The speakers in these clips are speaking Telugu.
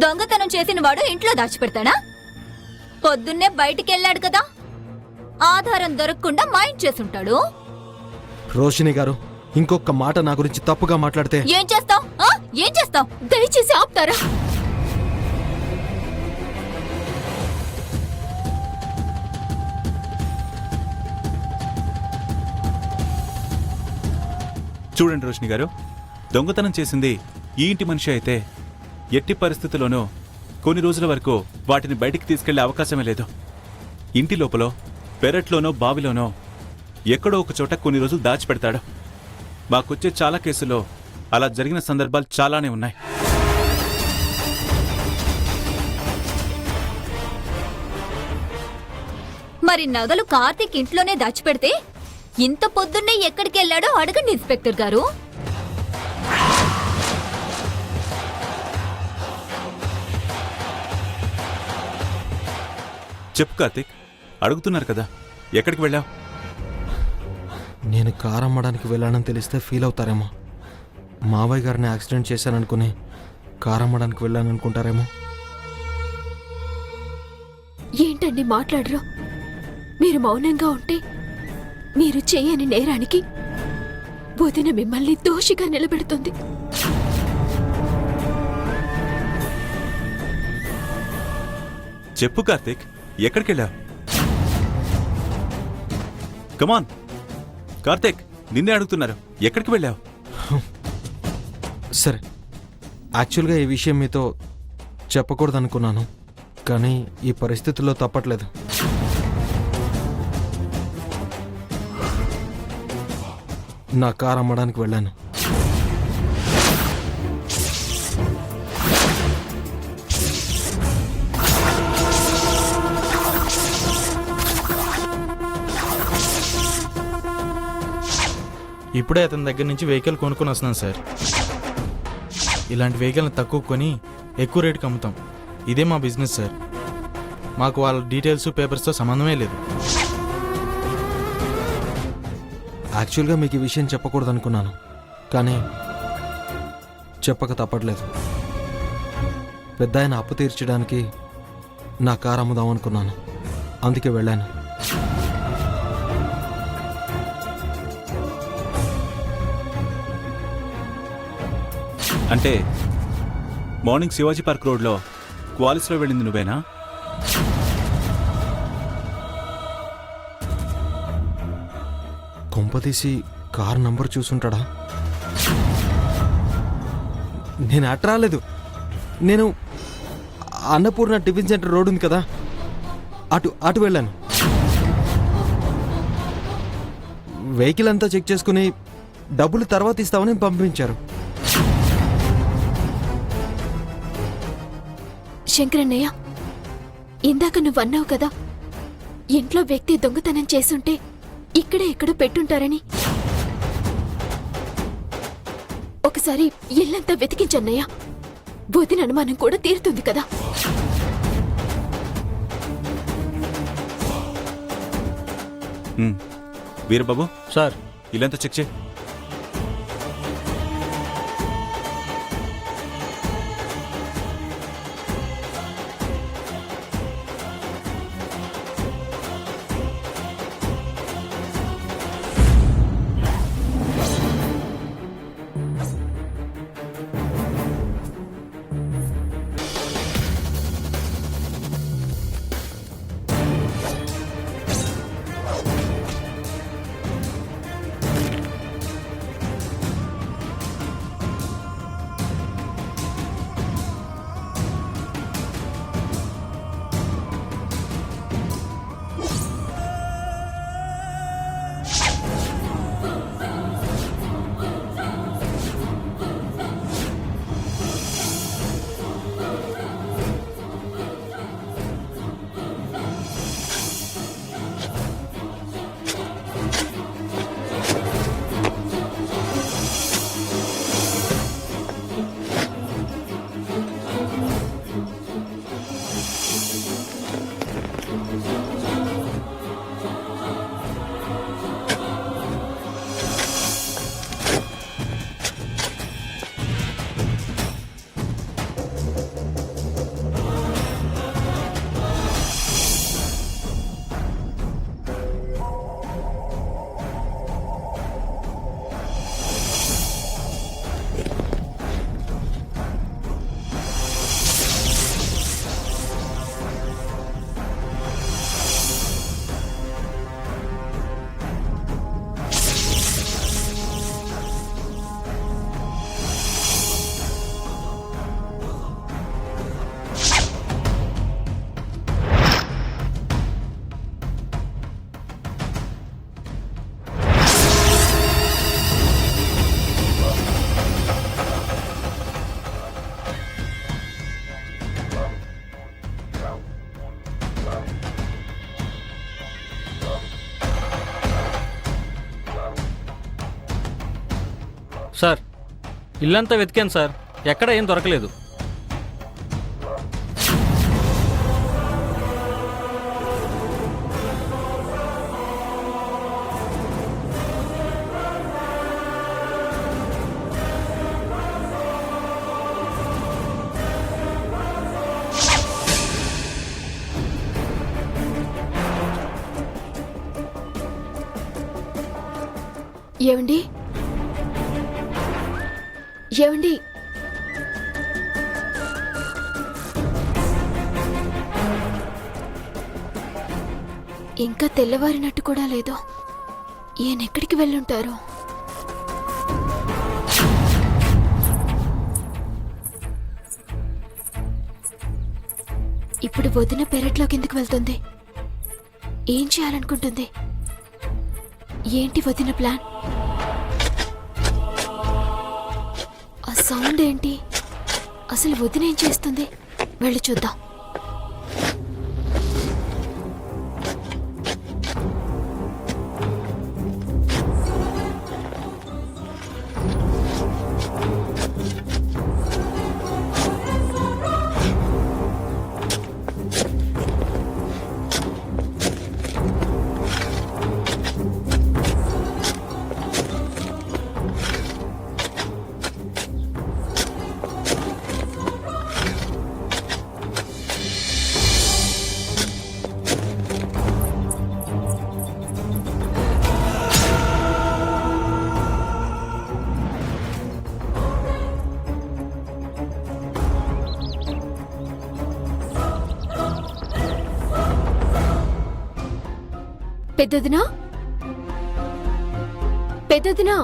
దొంగతనం చేసిన వాడు ఇంట్లో దాచిపెడతాడా? పొద్దున్నే బయటికెళ్ళాడు కదా, ఆధారం దొరకకుండా మైండ్ చేసుంటాడు. రోషిని గారు, ఇంకొక మాట నా గురించి తప్పుగా మాట్లాడితే ఏం చేస్తావ్? ఏం చేస్తావ్? దయచేసి ఆపుతారా? చూడండి రోషిని గారు, దొంగతనం చేసింది ఈ ఇంటి మనిషి అయితే ఎట్టి పరిస్థితుల్లోనూ కొన్ని రోజుల వరకు వాటిని బయటికి తీసుకెళ్లే అవకాశమే లేదు. ఇంటి లోపల పెరట్లోనో బావిలోనో ఎక్కడో ఒక చోట కొన్ని రోజులు దాచిపెడతాడు. మాకొచ్చే చాలా కేసుల్లో అలా జరిగిన సందర్భాలు చాలానే ఉన్నాయి. మరి నగలు కార్తీక్ ఇంట్లోనే దాచిపెడితే ఇంత పొద్దున్నే ఎక్కడికి వెళ్ళాడో అడగండి ఇన్స్పెక్టర్ గారు. చెప్పు కార్తీక్, అడుగుతున్నారు కదా, ఎక్కడికి వెళ్ళావు? నేను కారు అమ్మడానికి వెళ్ళానని తెలిస్తే ఫీల్ అవుతారేమో. మావయ్య గారిని యాక్సిడెంట్ చేశాననుకుని కారు అమ్మడానికి వెళ్ళాననుకుంటారేమో. ఏంటండి మాట్లాడరు? మీరు మౌనంగా ఉంటే మీరు చేయని నేరానికి వదిన మిమ్మల్ని దోషిగా నిలబెడుతుంది. చెప్పు కార్తీక్, ఎక్కడికి వెళ్ళావు? కమాన్ కార్తీక్, నిన్నే అడుగుతున్నారు, ఎక్కడికి వెళ్ళావు? సరే, యాక్చువల్గా ఈ విషయం మీతో చెప్పకూడదనుకున్నాను, కానీ ఈ పరిస్థితుల్లో తప్పట్లేదు. నా కారు అమ్మడానికి వెళ్ళాను. ఇప్పుడే అతని దగ్గర నుంచి వెహికల్ కొనుక్కొని వస్తున్నాను సార్. ఇలాంటి వెహికల్ని తక్కువ కొని ఎక్కువ రేటుకి అమ్ముతాం. ఇదే మా బిజినెస్ సార్. మాకు వాళ్ళ డీటెయిల్స్ పేపర్స్తో సంబంధమే లేదు. యాక్చువల్గా మీకు ఈ విషయం చెప్పకూడదనుకున్నాను, కానీ చెప్పక తప్పట్లేదు. పెద్ద ఆయన అప్పు తీర్చడానికి నా కారు అమ్ముదామనుకున్నాను, అందుకే వెళ్ళాను. అంటే మార్నింగ్ శివాజీ పార్క్ రోడ్లో క్వాలిస్లో వెళ్ళింది నువ్వేనా? కొంపదీసి కారు నంబర్ చూసుంటాడా? నేను అటు రాలేదు. నేను అన్నపూర్ణ టిఫిన్ సెంటర్ రోడ్ ఉంది కదా, అటు వెళ్ళాను. వెహికల్ అంతా చెక్ చేసుకుని డబ్బులు తర్వాత ఇస్తామని పంపించారు. శంకరన్నయ్య, ఇందాక నువ్వన్నావు కదా ఇంట్లో వ్యక్తి దొంగతనం చేసుంటే ఇక్కడే ఎక్కడో పెట్టుంటారని. ఒకసారి ఇల్లంతా వెతికించన్నయ్యా, వదిన అనుమానం కూడా తీరుతుంది కదా. వీరబాబు సార్, ఇల్లంతా చెక్ చేయి. సార్ ఇల్లంతా వెతికాను సార్, ఎక్కడ ఏం దొరకలేదు. ఏమండి ఏమండి ఇంకా తెల్లవారినట్టు కూడా లేదు. ఈయనెక్కడికి వెళ్ళుంటారు? ఇప్పుడు వదిన పెరట్లోకి ఎందుకు వెళ్తుంది? ఏం చేయాలనుకుంటుంది? ఏంటి వదిన ప్లాన్? ఆ సౌండ్ ఏంటి? అసలు వదిన ఏం చేస్తుంది? వెళ్ళి చూద్దాం. పెద్దదినా, పెద్దదినా,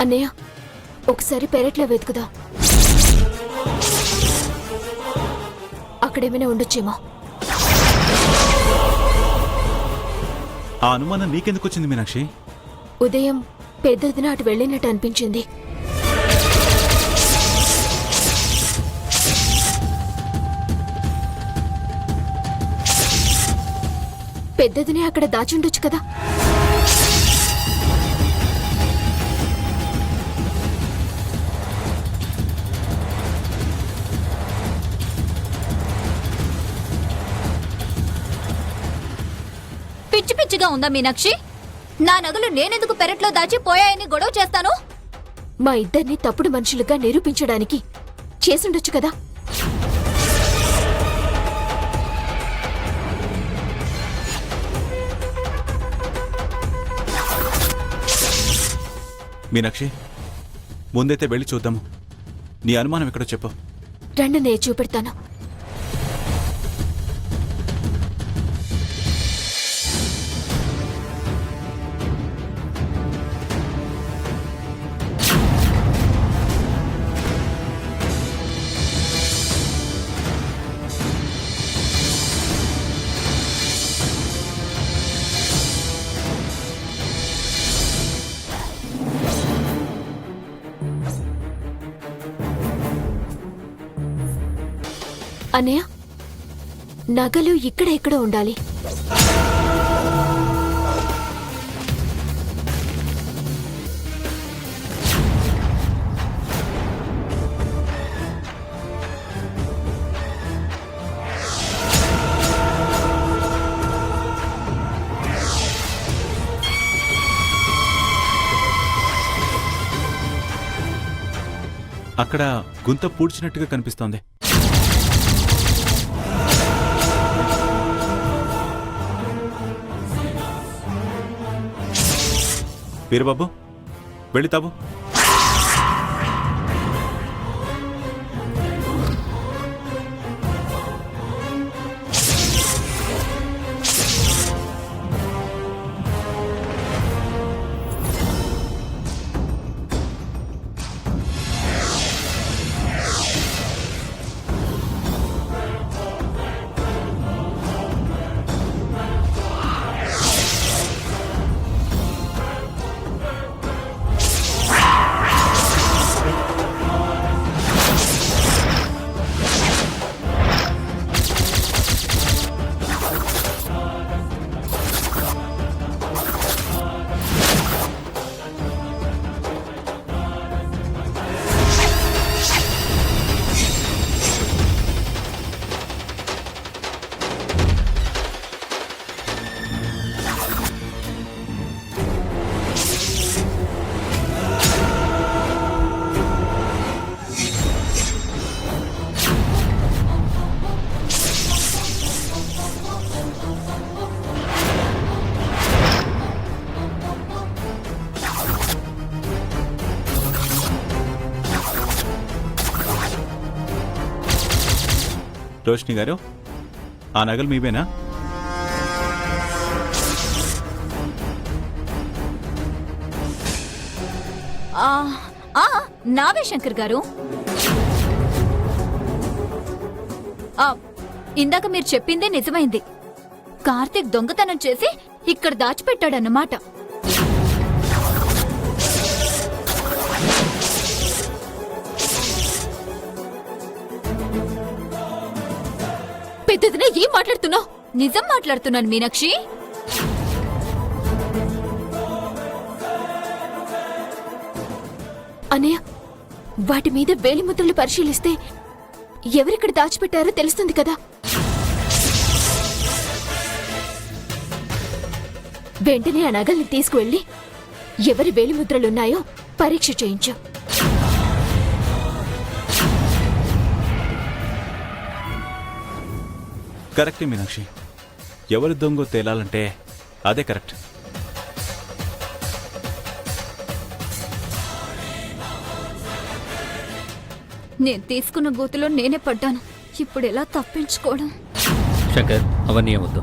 అన్నయ్య ఒకసారి పెరట్లో వెతుకుదా. అక్కడేమైనా ఉండొచ్చేమో. ఆ అనుమానం నీకెందుకు వచ్చింది మీనాక్షి? ఉదయం పెద్దదిన అటు వెళ్ళినట్టు అనిపించింది. పెద్దదినే అక్కడ దాచుండొచ్చు కదా. పిచ్చి పిచ్చిగా ఉందా మీనాక్షి? నా నగలు నేనెందుకు పెరట్లో దాచి పోయాయని గొడవ చేస్తాను? మా ఇద్దరిని తప్పుడు మనుషులుగా నిరూపించడానికి చేసుండొచ్చు కదా. మీనాక్షి, ముందైతే వెళ్ళి చూద్దాము. నీ అనుమానం ఎక్కడో చెప్పు. రండి, నేను చూపెడతాను. అన్నయ్య, నగలు ఇక్కడ ఎక్కడో ఉండాలి. అక్కడ గుంత పూడ్చినట్టుగా కనిపిస్తోంది. వీరబాబు, వెళితావు. రోషిని గారు, ఆ నగలు మీవేనా? ఆ, ఆ, నావే శంకర్ గారు. ఆ, ఇందాక మీరు చెప్పిందే నిజమైంది. కార్తీక్ దొంగతనం చేసి ఇక్కడ దాచిపెట్టాడన్నమాట. పెద్దదిన ఏం మాట్లాడుతున్నావు? నిజం మాట్లాడుతున్నాను మీనాక్షి. అన్నయ్య, వాటి మీద వేలిముద్రలు పరిశీలిస్తే ఎవరిక్కడ దాచిపెట్టారో తెలుస్తుంది కదా. వెంటనే ఆ నగల్ని తీసుకువెళ్ళి ఎవరి వేలిముద్రలున్నాయో పరీక్ష చేయించు. కరెక్టే మీనాక్షి. ఎవరి దొంగో తేలాలంటే అదే కరెక్ట్. నేను తీసుకున్న గోతులో నేనే పడ్డాను. ఇప్పుడు ఎలా తప్పించుకోవడం? శంకర్, అవన్నీ ఏమొద్దు.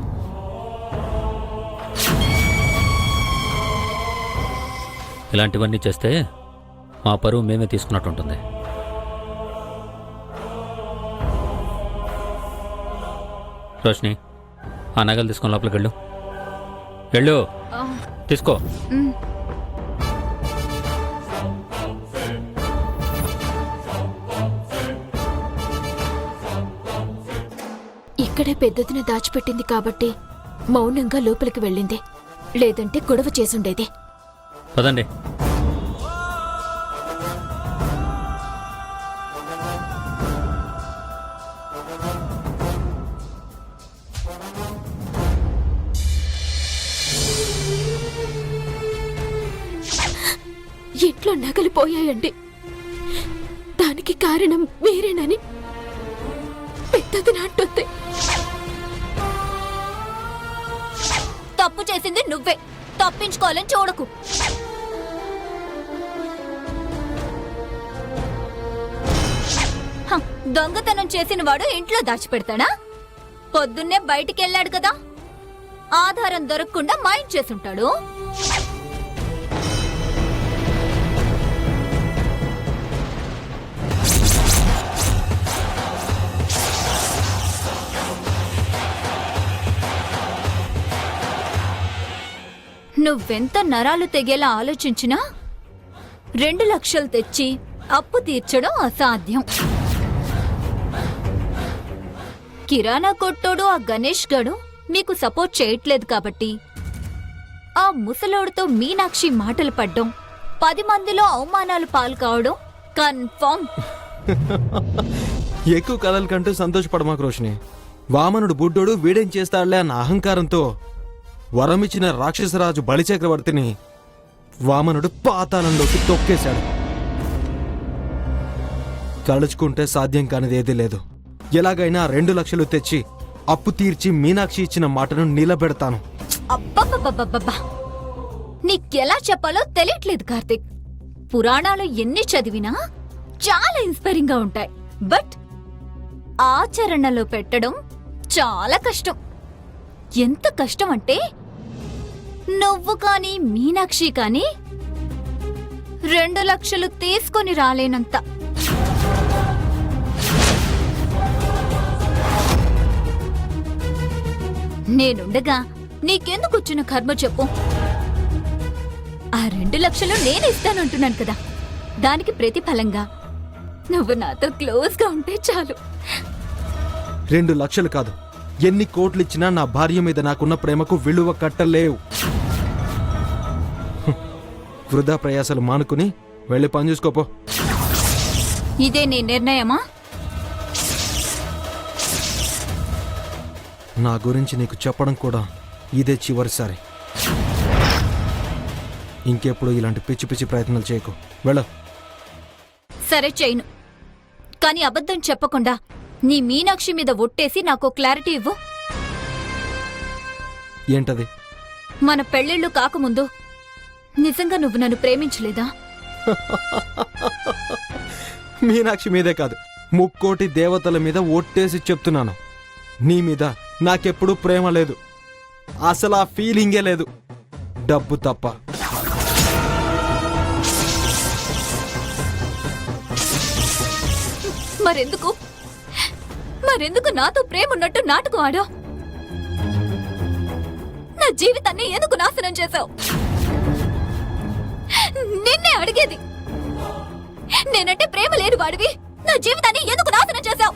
ఇలాంటివన్నీ చేస్తే మా పరువు మేమే తీసుకున్నట్టుంటుంది. రోషిని, ఆ నగలు తీసుకొని లోపలికి వెళ్ళు. వెళ్ళు, ఆ, తీసుకో. ఉమ్. ఇక్కడే పెద్దదిన దాచిపెట్టింది కాబట్టి మౌనంగా లోపలికి వెళ్ళింది. లేదంటే గొడవ చేసుండేది. పదండి. ఇంట్లో నగలు పోయాయండి. దానికి కారణం మీరేనని పెద్దదిన అంటుంది. తప్పు చేసింది నువ్వే. తప్పించుకోవాలని చూడకు. హ, దొంగతనం చేసిన వాడు ఇంట్లో దాచిపెడతాడా? పొద్దున్నే బయటికెళ్ళాడు కదా, ఆధారం దొరకకుండా మాయం చేసుంటాడు. నువ్వెంత నరాలు తెగేలా ఆలోచించినా 2 లక్షలు తెచ్చి అప్పు తీర్చడం అసాధ్యం. కిరాణా కొట్టోడు ఆ గణేష్ గడు మీకు సపోర్ట్ చేయట్లేదు కాబట్టి ఆ ముసలోడితో మీనాక్షి మాటలు పడ్డం, 10 మందిలో అవమానాలు పాలు కావడం కన్ఫర్మ్. ఎక్కువ కలలు కంటూ సంతోషపడమాకు రోషిని. వామనుడు బుడ్డోడు వీడేం చేస్తాడులే అన్న అహంకారంతో వరమిచ్చిన రాక్షసరాజు బలిచక్రవర్తిని వామనుడు పాతాళంలోకి తొక్కేశాడు. తలుచుకుంటే సాధ్యం కానిది ఏదీ లేదు. ఎలాగైనా 2 లక్షలు తెచ్చి అప్పు తీర్చి మీనాక్షి ఇచ్చిన మాటను నిలబెడతాను. అబ్బబ్బబ్బబ్బబ్బా, నీకెలా చెప్పాలో తెలియట్లేదు కార్తీక్. పురాణాలు ఎన్ని చదివినా చాలా ఇన్స్పైరింగ్ గా ఉంటాయి. బట్ ఆచరణలో పెట్టడం చాలా కష్టం. ఎంత కష్టం అంటే నువ్వు కానీ మీనాక్షి కానీ 2 లక్షలు తీసుకొని రాలేనంత. నేనుండగా నీకెందుకు వచ్చిన కర్మ చెప్పు? ఆ 2 లక్షలు నేను ఇస్తానంటున్నాను కదా, దానికి ప్రతిఫలంగా నువ్వు నాతో క్లోజ్ గా ఉంటే చాలు. 2 లక్షలు కాదు, ఎన్ని కోట్లిచ్చినా నా భార్య మీద నాకున్న ప్రేమకు విలువ కట్టలేవు. వృధా ప్రయాసాలు మానుకుని వెళ్ళి పని చూసుకోపో. ఇదే నీ నిర్ణయమా? నా గురించి నీకు చెప్పడం కూడా ఇదే చివరిసారి. ఇంకెప్పుడు ఇలాంటి పిచ్చి పిచ్చి ప్రయత్నాలు చేయకు. వెళ్ళ. సరే చేయను, కానీ అబద్ధం చెప్పకుండా నీ మీనాక్షి మీద ఒట్టేసి నాకు క్లారిటీ ఇవ్వు. ఏంటది? మన పెళ్ళిళ్ళు కాకముందు నిజంగా నువ్వు నన్ను ప్రేమించలేదా? మీనాక్షి మీదే కాదు, ముక్కోటి దేవతల మీద ఒట్టేసి చెప్తున్నాను, నీ మీద నాకెప్పుడు ప్రేమ లేదు. అసలు ఆ ఫీలింగే లేదు, డబ్బు తప్ప. మరెందుకు నాతో ప్రేమ ఉన్నట్టు నాటకం ఆడా? నా జీవితాన్ని ఎందుకు నాశనం చేశావు? నిన్నే అడిగేది. నేనంటే ప్రేమ లేని వాడివి నా జీవితాన్ని ఎందుకు నాశనం చేశావు?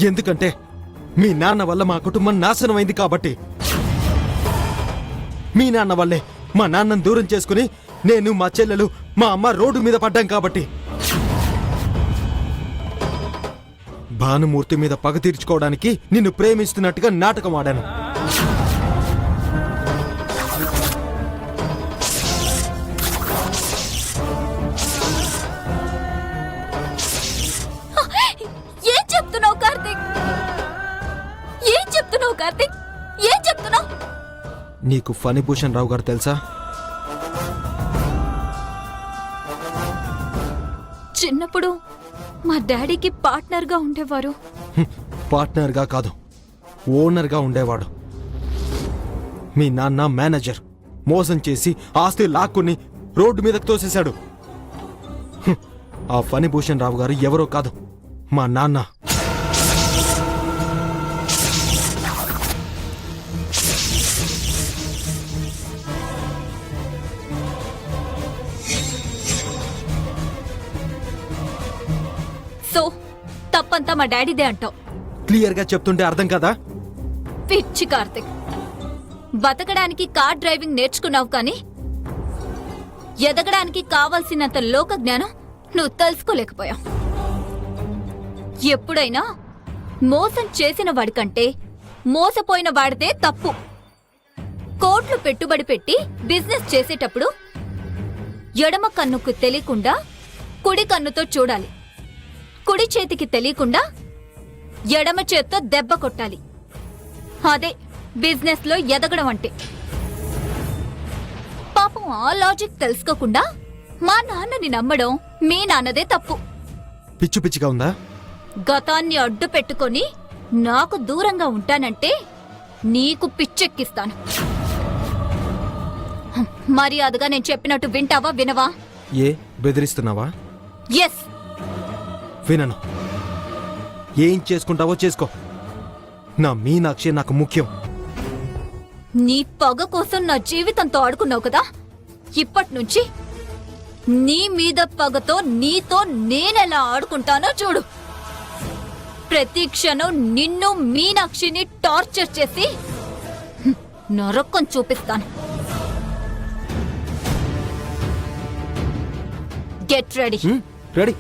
ఎందుకంటే మీ నాన్న వల్ల మా కుటుంబం నాశనం అయింది కాబట్టి. మీ నాన్న వల్లే మా నాన్నను దూరం చేసుకుని నేను, మా చెల్లెలు, మా అమ్మ రోడ్డు మీద పడ్డాం కాబట్టి. భానుమూర్తి మీద పగ తీర్చుకోవడానికి నిన్ను ప్రేమిస్తున్నట్టుగా నాటకం ఆడాను. ఏం చెప్తున్నావు కార్తీక్? ఏం చెప్తున్నావు? నీకు ఫణిభూషణ్ రావు గారు తెలుసా? చిన్నప్పుడు మా డాడీకి పార్ట్నర్గా ఉండేవారు. పార్ట్నర్గా కాదు, ఓనర్గా ఉండేవాడు. మీ నాన్న మేనేజర్ మోసం చేసి ఆస్తి లాక్కుని రోడ్డు మీదకు తోసేశాడు. ఆ ఫణిభూషణ్ రావు గారు ఎవరో కాదు, మా నాన్న. సో తప్పంతా మా డాడీదే అంటావు? క్లియర్గా చెప్తుంటే అర్థం కదా? పిచ్చి కార్తిక్, బతకడానికి కార్ డ్రైవింగ్ నేర్చుకున్నావు కానీ ఎదగడానికి కావాల్సినంత లోక జ్ఞానం నువ్వు తెలుసుకోలేకపోయావు. ఎప్పుడైనా మోసం చేసిన వాడికంటే మోసపోయిన వాడితే తప్పు. కోట్లు పెట్టుబడి పెట్టి బిజినెస్ చేసేటప్పుడు ఎడమ కన్నుకు తెలియకుండా కుడి కన్నుతో చూడాలి. కుడి చేతికి తెలియకుండా ఎడమ చేత్తో దెబ్బ కొట్టాలి. అదే బిజినెస్ లో ఎదగడం అంటే. పాపం ఆ లాజిక్ తెలుసుకోకుండా మా నాన్నని నమ్మడం మీ నాన్నదే తప్పు. పిచ్చి పిచ్చిగా ఉందా? గతాన్ని అడ్డు పెట్టుకొని నాకు దూరంగా ఉంటానంటే నీకు పిచ్చెక్కిస్తాను. మర్యాదగా నేను చెప్పినట్టు వింటావా వినవా? ఏ బెదిరిస్తున్నావా? ఎస్. వినను. ఏం చేసుకుంటావో చేసుకో. నా మీనాక్షి నాకు ముఖ్యం. నీ పగ కోసం నా జీవితంతో ఆడుకున్నావు కదా, ఇప్పట్నుంచి నీ మీద పగతో నీతో నేనెలా ఆడుకుంటానో చూడు. ప్రతి క్షణం నిన్ను మీనాక్షిని టార్చర్ చేసి నరకం చూపిస్తాను. Get ready. రెడీ.